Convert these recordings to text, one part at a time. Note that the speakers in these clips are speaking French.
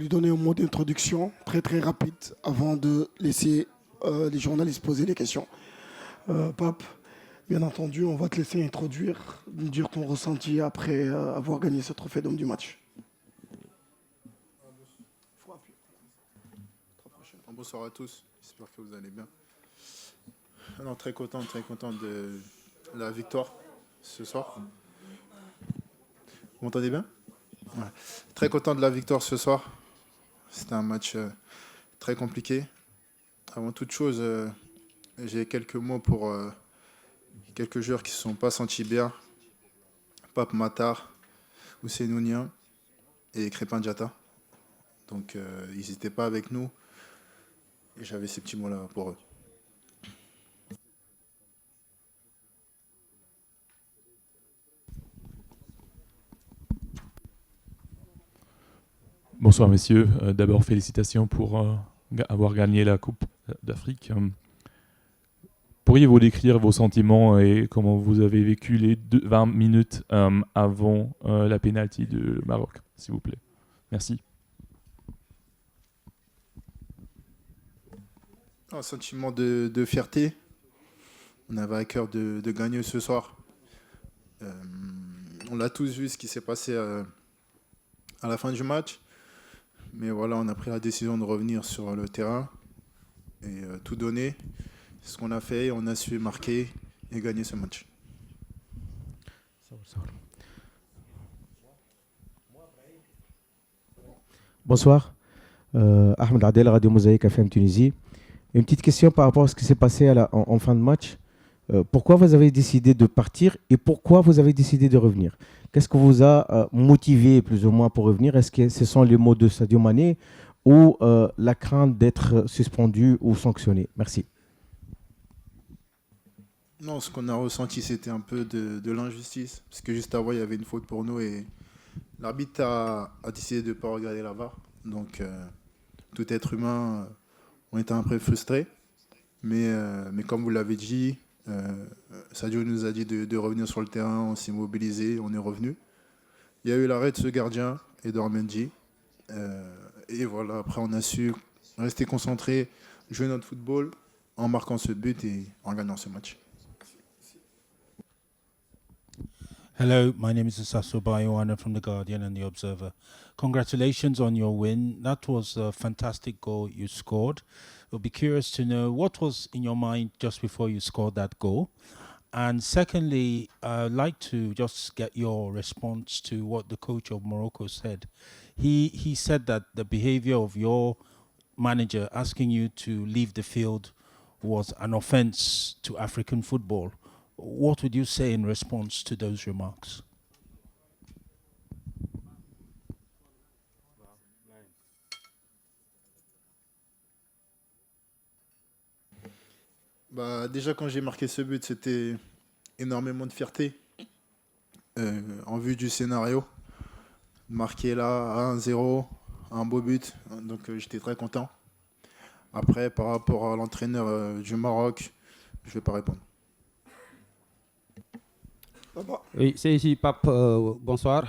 Lui donner un mot d'introduction très très rapide avant de laisser les journalistes poser les questions. Pape, bien entendu, on va te laisser introduire, dire ton ressenti après avoir gagné ce trophée d'homme du match. Bonsoir à tous, j'espère que vous allez bien. Alors, très content de la victoire ce soir. Vous m'entendez bien? Ouais. Très content de la victoire ce soir. C'était un match très compliqué. Avant toute chose, j'ai quelques mots pour quelques joueurs qui ne se sont pas sentis bien. Pape Matar, Ousseynou Niang et Crépin Diatta. Donc ils n'étaient pas avec nous et j'avais ces petits mots-là pour eux. Bonsoir messieurs. D'abord félicitations pour avoir gagné la Coupe d'Afrique. Pourriez-vous décrire vos sentiments et comment vous avez vécu les 20 minutes avant la pénalty du Maroc, s'il vous plaît? Merci. Un sentiment de fierté. On avait à cœur de gagner ce soir. On l'a tous vu ce qui s'est passé à la fin du match. Mais voilà, on a pris la décision de revenir sur le terrain et tout donner. C'est ce qu'on a fait. On a su marquer et gagner ce match. Bonsoir, Ahmed Adel, Radio Mosaïque FM Tunisie. Une petite question par rapport à ce qui s'est passé en fin de match. Pourquoi vous avez décidé de partir et pourquoi vous avez décidé de revenir? Qu'est-ce qui vous a motivé plus ou moins pour revenir? Est-ce que ce sont les mots de Sadio Mané ou la crainte d'être suspendu ou sanctionné? Merci. Non, ce qu'on a ressenti, c'était un peu de l'injustice. Parce que juste avant, il y avait une faute pour nous et l'arbitre a décidé de ne pas regarder la VAR. Donc, tout être humain, on était un peu frustrés. Mais comme vous l'avez dit, Sadio nous a dit de revenir sur le terrain, on s'est mobilisé, on est revenu. Il y a eu l'arrêt de ce gardien, Edouard Mendy. Et voilà, après on a su rester concentré, jouer notre football en marquant ce but et en gagnant ce match. Hello, my name is Sasso Bayoana from The Guardian and The Observer. Congratulations on your win. That was a fantastic goal you scored. We'll be curious to know what was in your mind just before you scored that goal. And secondly, I'd like to just get your response to what the coach of Morocco said. He said that the behavior of your manager asking you to leave the field was an offense to African football. What would you say in response to those remarks? Bah, déjà, quand j'ai marqué ce but, c'était énormément de fierté en vue du scénario. Marqué là à 1-0, un beau but, donc j'étais très content. Après, par rapport à l'entraîneur du Maroc, je ne vais pas répondre. Oui, c'est ici, Pape. Bonsoir.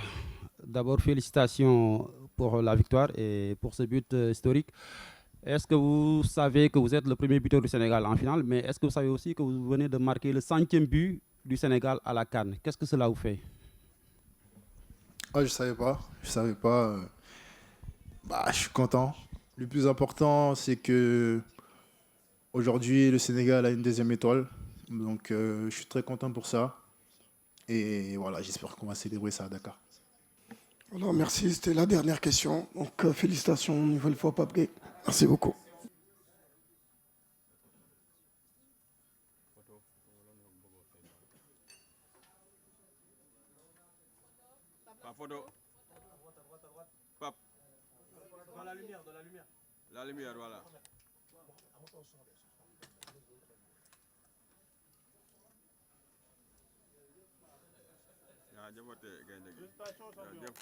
D'abord, félicitations pour la victoire et pour ce but historique. Est-ce que vous savez que vous êtes le premier buteur du Sénégal en finale, mais est-ce que vous savez aussi que vous venez de marquer le 100e but du Sénégal à la CAN? Qu'est-ce que cela vous fait? Ah, je savais pas. Je savais pas. Bah, je suis content. Le plus important, c'est que aujourd'hui, le Sénégal a une deuxième étoile. Donc, je suis très content pour ça. Et voilà, j'espère qu'on va célébrer ça à Dakar. Alors, merci, c'était la dernière question. Donc, félicitations une nouvelle fois, Pape Gueye. Merci beaucoup. Pape. Dans la lumière, dans la lumière. La lumière, voilà.